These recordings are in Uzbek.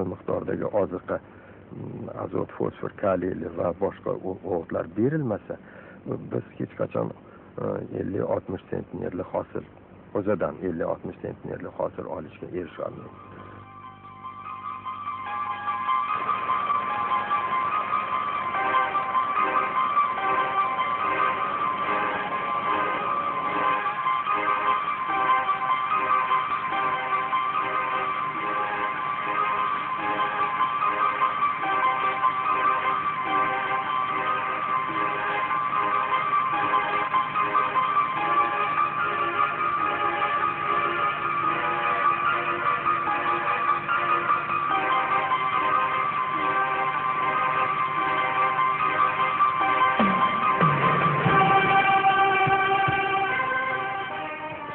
miqdordagi oziqa, azot, fosfor, kaliy va boshqa o'g'itlar berilmasa, biz hech qachon 50-60 sentnerli hosil, o'zidan 50-60 sentnerli hosil olishga erisha olmaymiz.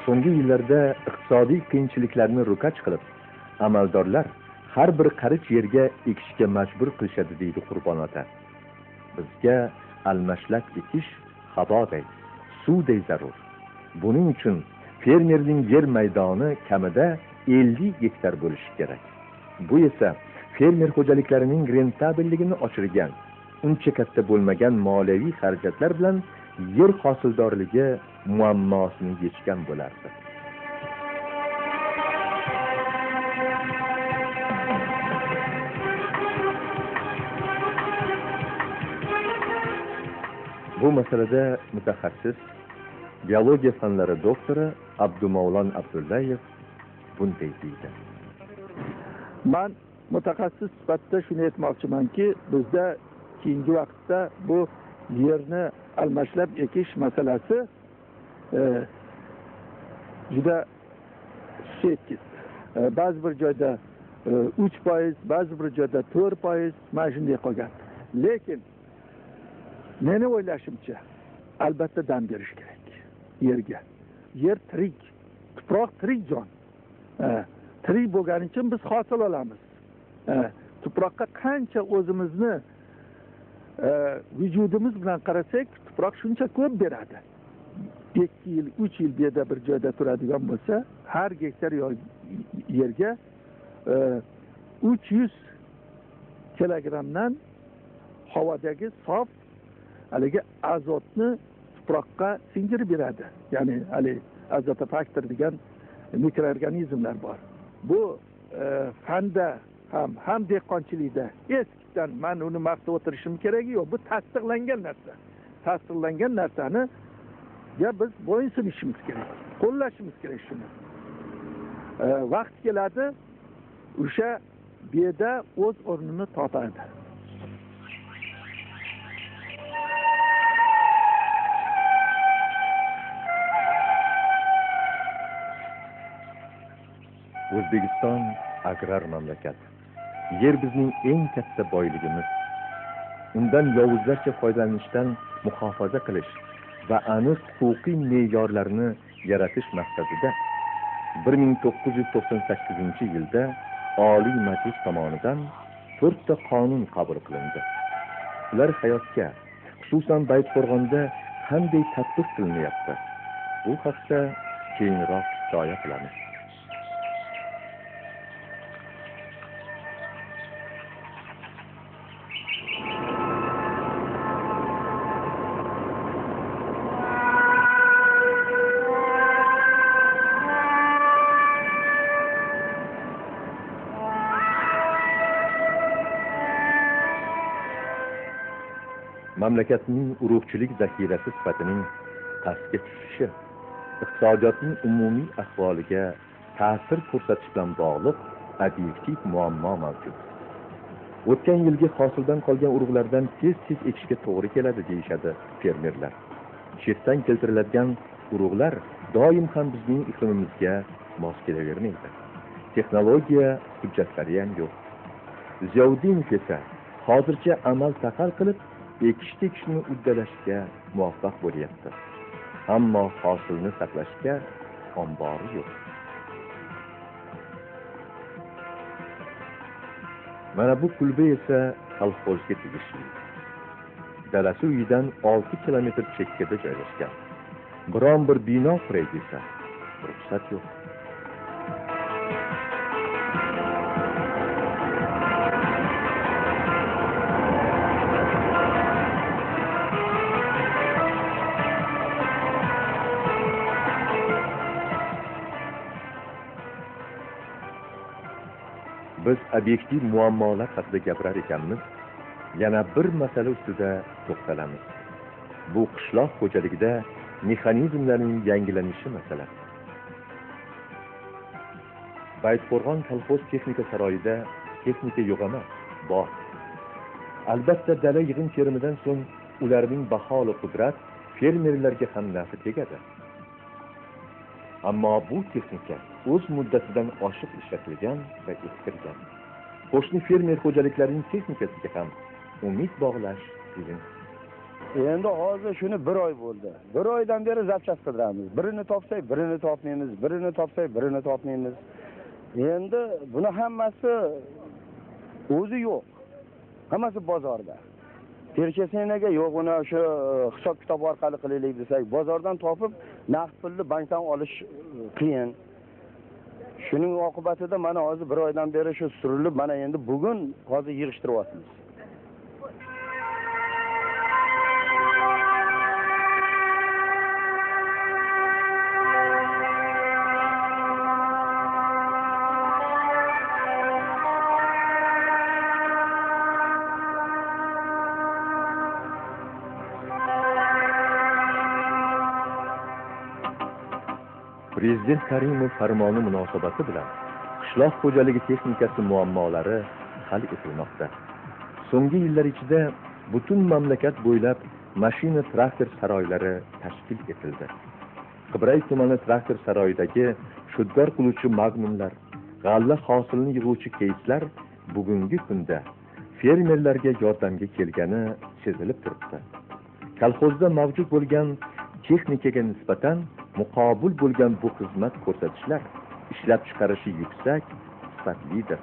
So'nggi yillarda iqtisodiy qiyinchiliklarni ro'kach qilib, amaldorlar har bir qarich yerga ekishga majbur qilishadi, deydi Qurbon ota. Bizga almashlab ekish havoday, suvday zarur. Buning uchun fermerning yer maydoni kamida 50 gektar bo'lishi kerak. Bu esa fermer xo'jaliklarining rentabelligini oshirgan, uncha katta bo'lmagan moliyaviy xarajatlar bilan yer hosildorligi muammosini yechgan bo'lardi. Bu masalada mutaxassis, biologiya fanlari doktori Abdumavlon Abdullayev bunday deydi. Men mutaxassis sifatida shuni aytmoqchimanki, bizda keyingi vaqtda bu yerni almashlab ekish masalasi juda sekin. Ba'zi bir joyda 3%, ba'zi bir joyda 4%, mana shunday qolgan. Lekin meni o'ylashimcha, albatta dam berish kerak yerga. Yer tirik, tuproq tirik jon. Tirik bo'lgani uchun biz hosil olamiz. Tuproqqa qancha o'zimizni vujudimiz bilan qarasak, tuproq shuncha ko'p beradi. 2 yil, 3 yil beda bir joyda turadigan bo'lsa, har gektar yerga 300 kilogramdan havodagi sof haligi azotni tuproqqa singdirib beradi. Ya'ni hali azotofaktor degan mikroorganizmlar bor. Bu fanda ham dehqonchilikda eskidan men uni maqtab o'tirishim keragi yo'q. Bu tasdiqlangan narsa. Tasdiqlangan narsani biz bo'ysunishimiz kerak, qo'llashimiz kerak shuni. Vaqt keladi, o'sha beda o'z o'rnini topadi. O'zbekiston agrar mamlakat. Yer bizning eng katta boyligimiz. Undan yovuzlarcha foydalanishdan muhofaza qilish va aniq huquqiy me'yorlarni yaratish maqsadida 1998-yilda Oliy Majlis tomonidan 4 ta qonun qabul qilindi. Ular hayotga, xususan Baytqo'rg'onda qanday tatbiq qilinyapti? Bu haqda keyinroq hikoya qilamiz. Mamlakatning urug'chilik zaxirasi sifatining pastga tushishi iqtisodiyotning umumiy ahvoliga ta'sir ko'rsatish bilan bog'liq obyektiv muammo mavjud. O'tgan yilgi hosildan qolgan urug'lardan tez-tez ekishga to'g'ri keladi, deyishadi fermerlar. Chetdan keltiriladigan urug'lar doim ham bizning iqlimimizga mos kelavermaydi. Texnologiya hujjatlari ham yo'q. Ziyovuddinov esa hozircha amal taqal qilib ekish-tekishni uddalashga muvaffaq bo'lyapti. Ammo hosilni saqlashga ombori yo'q. Mana bu kulba esa kolxozga tegishli. Dalasi uyidan 6 kilometr chekkada joylashgan. Biron bir bino quray desa, ruxsat yo'q. biz obyektiv muammolar haqida gapirar ekanmiz, yana bir masala ustida to'xtalamiz. Bu qishloq xo'jaligida mexanizmlarning yangilanishi masalasi. Baytqo'rg'on kolxoz texnika saroyida texnika yo'q emas, bor. Albatta dala yig'im-terimidan so'ng ularning baholi qudrat fermerlarga ham nafi tegadi. Ammo bu texnika o'z muddatidan oshiq ishlatilgan va eskirgan. Qo'shni fermer xo'jaliklarining texnikasiga ham umid bog'lash qiyin. Endi hozir shuni 1 oy bo'ldi. 1 oydan beri zapchast qidiramiz. Birini topsak, birini topmaymiz, birini topsak, birini topmaymiz. Endi buni hammasi o'zi yo'q. Hammasi bozorda. Perchesenaga yo'q, uni o'sha hisob-kitob orqali qilaylik desak, bozordan topib, naqd pulni bankdan olish qiyin. Shuning oqibatida mana hozir 1 oydan beri shu surilib, mana endi bugun hozir yig'ishtiryapmiz. Prezident Karimov farmoni munosabati bilan qishloq xo'jaligi texnikasi muammolari hal etilmoqda. So'nggi yillar ichida butun mamlakat bo'ylab mashina traktor saroylari tashkil etildi. Qibray tumani traktor saroyidagi shuddor qiluvchi magnumlar, g'alla hosilini yig'uvchi keyslar bugungi kunda fermerlarga yordamga kelgani sezilib turibdi. Kolxozda mavjud bo'lgan texnikaga nisbatan muqobil bo'lgan bu xizmat ko'rsatishlar ishlab chiqarishi yuksak, sifatlidir.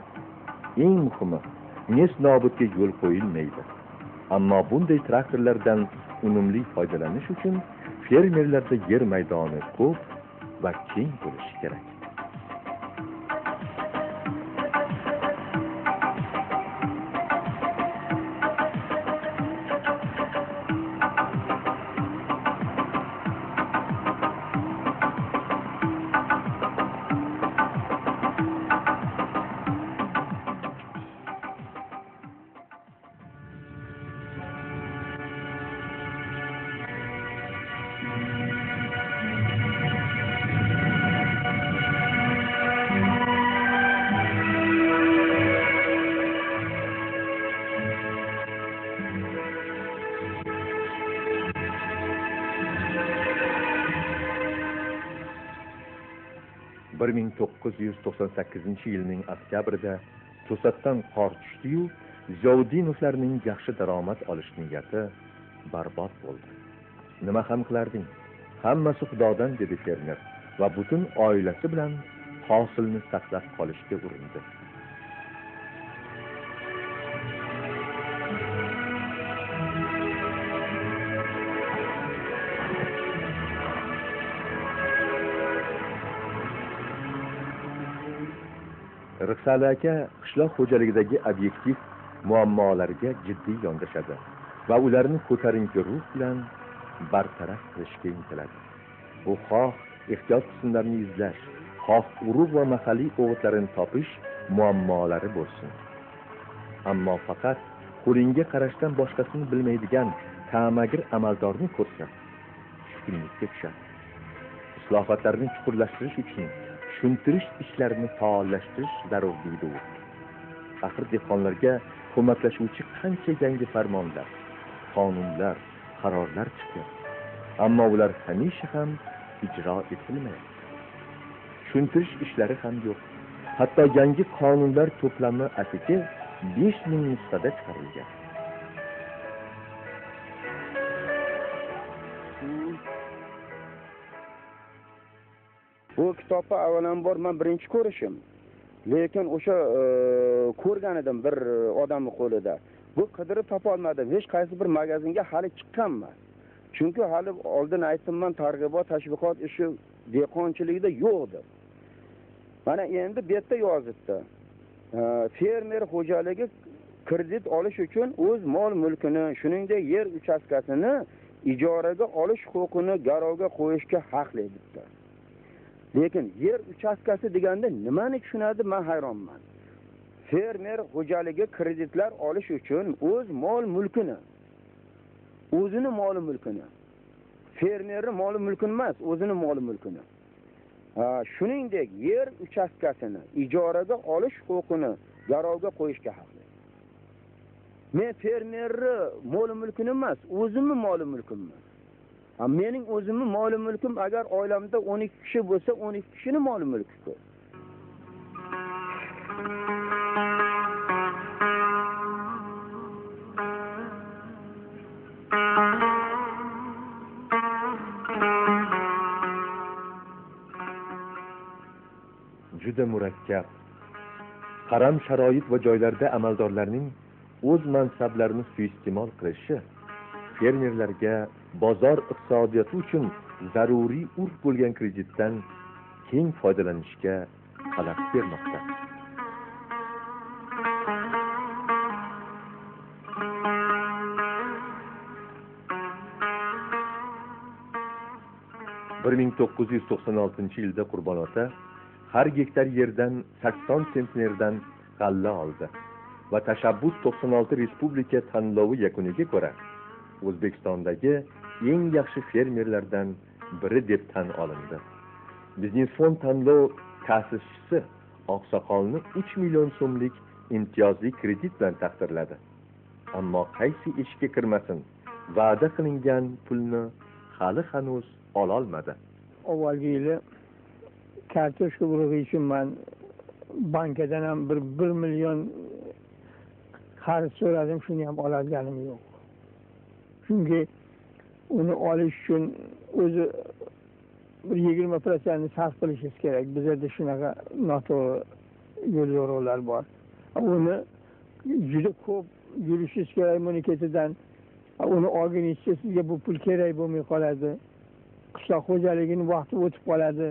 Eng muhimi, nes-nobudga yo'l qo'yilmaydi. Ammo bunday traktorlardan unumli foydalanish uchun fermerlarda yer maydoni ko'p va keng bo'lishi kerak. Bir 1998 yilning oktyabrida to'satdan qor tushdi-yu, Ziyaudinovlarning yaxshi daromad olish niyati barbod bo'ldi. Nima ham qilarding? Hammasi Xudodan, dedi fermer va butun oilasi bilan hosilni saqlab qolishga urindi. Riqsali aka qishloq xo'jaligidagi obyektiv muammolarga jiddiy yondashadi va ularni ko'tarinki ruh bilan bartaraf qilishga intiladi. Bu xoh ehtiyot qismlarini izlash, xoh urug' va mahalliy o'g'itlarini topish muammolari bo'lsin. Ammo faqat qo'lingga qarashdan boshqasini bilmaydigan ta'magir amaldorni ko'rsa, tushkunlikka tushadi. Islohotlarni chuqurlashtirish uchun tushuntirish ishlarini faollashtirish zarur deydi u. Axir dehqonlarga ko'maklashuvchi qancha yangi farmonlar, qonunlar, qarorlar chiqdi. Ammo ular hamisha ham ijro etilmaydi. Tushuntirish ishlari ham yo'q. Hatto yangi qonunlar to'plami atigi 5000 nusxada chiqarilgan. Bu kitobni avvalambor men birinchi ko'rishim. Lekin o'sha ko'rgan edim bir odamning qo'lida. Bu qidirib topa olmadim. Hech qaysi bir magazinga hali chiqqan emas. Chunki hali oldin aytdim, targ'ibot, tashviqot ishi dehqonchilikda yo'qdi. Mana endi bu yerda yozibdi. Fermer xo'jaligi kredit olish uchun o'z mol-mulkini, shuningdek yer uchastkasini ijoraga olish huquqini garovga qo'yishga haqli debdi. Lekin yer uchastkasi deganda nimani tushunadi, men hayronman. fermer xo'jaligi kreditlar olish uchun o'z mol mulkini, o'zini mol mulkini, fermerni mol mulkini emas, o'zini mol mulkini, shuningdek yer uchastkasini ijoraga olish huquqini garovga qo'yishga haqli. Men fermerni mol mulkini emas, o'zimni mol mulkimni. Mening o'zimni mol mulkim agar oilamda 12 kishi bo'lsa, 12 kishining mol mulki. Juda murakkab. Qaram sharoit va joylarda amaldorlarning o'z mansablarini suiiste'mol qilishi fermerlarga bozor iqtisodiyoti uchun zaruriy urf bo'lgan kreditdan keng foydalanishga xalaqit bermoqda. (1996) yilda Qurbon ota har gektar yerdan 80 sentnerdan g'alla oldi va tashabbus 96 respublika tanlovi yakuniga ko'ra O'zbekistondagi eng yaxshi fermerlardan biri deb tan olindi. Bizning fond tanlov ta'sischisi Oqsoqolni 3 million so'mlik imtiyozli kredit bilan taqdirladi. Ammo qaysi ishga kirmasin, va'da qilingan pulni hali hanuz ololmadi. Avvalgi yili kartoshka urug'i uchun men bankadan ham 1 million qarz so'radim, shuni ham oladiganim yo'q. Chunki uni olish uchun o'zi 20% sarf qilishingiz kerak. Bizda shunaqa noto'g'ri yo'l yo'riqlar bor. Uni juda ko'p yurishingiz kerak mamlakatidan. Uni olgunizcha sizga bu pul kerak bo'lmay qoladi. Qishloq xo'jaligining vaqti o'tib qoladi.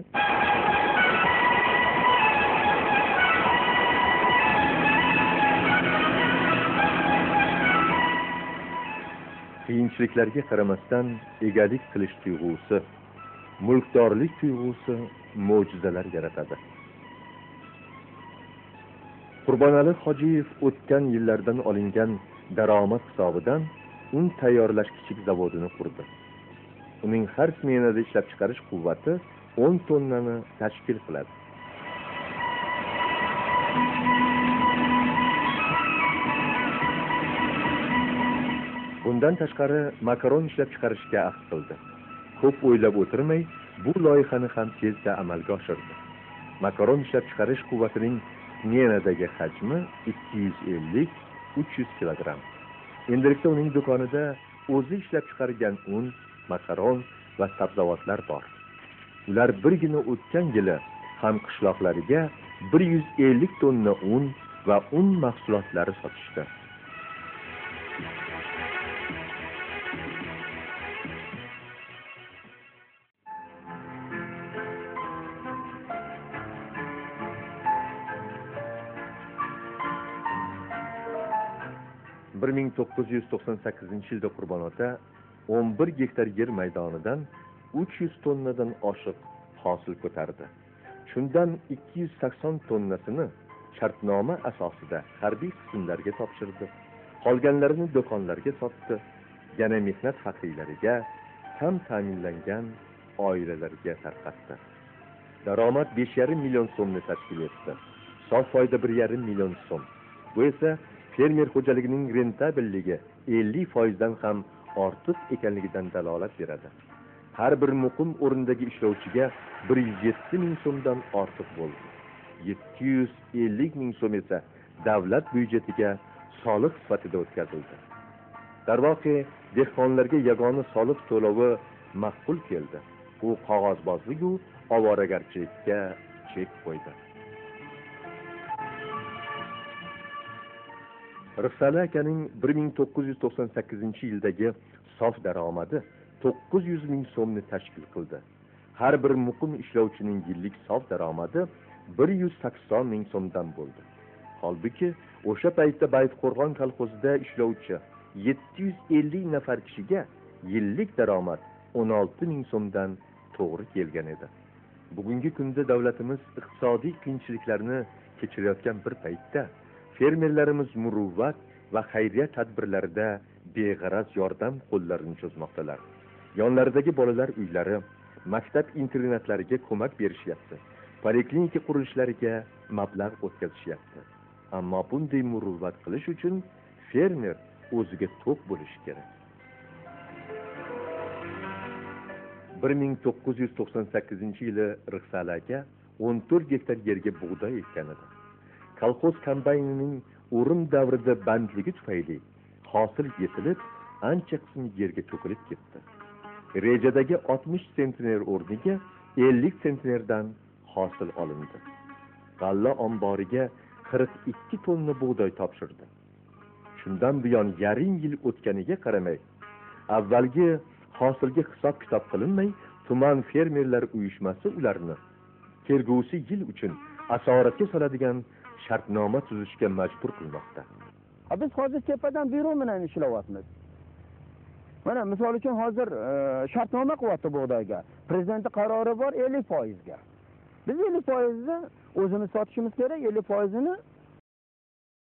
Qiyinchiliklarga qaramasdan egalik qilish tuyg'usi, mulkdorlik tuyg'usi mo'jizalar yaratadi. Qurbonali Hojiyev o'tgan yillardan olingan daromad hisobidan un tayyorlash kichik zavodini qurdi. Uning har smenada ishlab chiqarish quvvati 10 tonnani tashkil qiladi. Bundan tashqari makaron ishlab chiqarishga ahd qildi. Ko'p o'ylab o'tirmay, bu loyihani ham tezda amalga oshirdi. Makaron ishlab chiqarish quvvatining smenadagi hajmi 250-300 kilogramm. Endilikda uning do'konida o'zi ishlab chiqargan un, makaron va sabzavotlar bor. Ular birgina o'tgan yili ham qishloqlariga 150 tonna un va un mahsulotlari sotishdi. (1998) yilda Qurbon ota 11 gektar yer maydonidan 300 tonnadan oshiq hosil ko'tardi. Shundan 280 tonnasini shartnoma asosida harbiy qismlarga topshirdi. Qolganlarini do'konlarga sotdi. Yana mehnat faxriylariga, ham ta'minlangan oilalarga tarqatdi. Daromad 5,5 million so'mni tashkil etdi. Sof foyda 1,5 million so'm. Bu esa fermer xo'jaligining rentabelligi 50% dan ham ortiq ekanligidan dalolat beradi. Har bir muqim o'rindagi ishlovchiga 107 ming so'mdan ortiq bo'ldi. 750 ming so'm esa davlat byudjetiga soliq sifatida o'tkazildi. Darvoqe, dehqonlarga yagona soliq to'lovi ma'qul keldi. U qog'ozbozlik va ovoragarchilikka chek qo'ydi. Rixsali akaning 1998-yildagi sof daromadi 900 ming so'mni tashkil qildi. Har bir muqim ishlovchining yillik sof daromadi 180 ming so'mdan bo'ldi. Holbuki, o'sha paytda Baytqo'rg'on kolxozida ishlovchi 750 nafar kishiga yillik daromad 16 ming so'mdan to'g'ri kelgan edi. Bugungi kunda davlatimiz iqtisodiy qiyinchiliklarni kechirayotgan bir paytda fermerlarimiz muruvvat va xayriya tadbirlarida beg'araz yordam qo'llarini cho'zmoqdalar. Yonlaridagi bolalar uylari, maktab internatlariga ko'mak berishyapti. Poliklinika qurilishlariga mablag' o'tkazishyapti. Ammo bunday muruvvat qilish uchun fermer o'ziga to'q bo'lishi kerak. 1998-yili Rixsali aka 14 gektar yerga bug'doy ekkan edi. Kolxoz kombaynining o'rim davrida bandligi tufayli hosil yetilib, ancha qismi yerga to'kilib ketdi. Rejadagi 60 sentner o'rniga 50 sentnerdan hosil olindi. G'alla omboriga 42 tonna bug'doy topshirdi. Shundan buyon yarim yil o'tganiga qaramay, avvalgi hosilga hisob-kitob qilinmay, tuman fermerlar uyushmasi ularni kelgusi yil uchun asoratga soladigan shartnoma tuzishga majbur qilmoqda. Biz hozir tepadan buyruq bilan ishlayapmiz. Mana misol uchun hozir shartnoma qilyapti bug'doyga. Prezidentning qarori bor 50%ga. Biz 50%ni o'zimiz sotishimiz kerak, 50%ni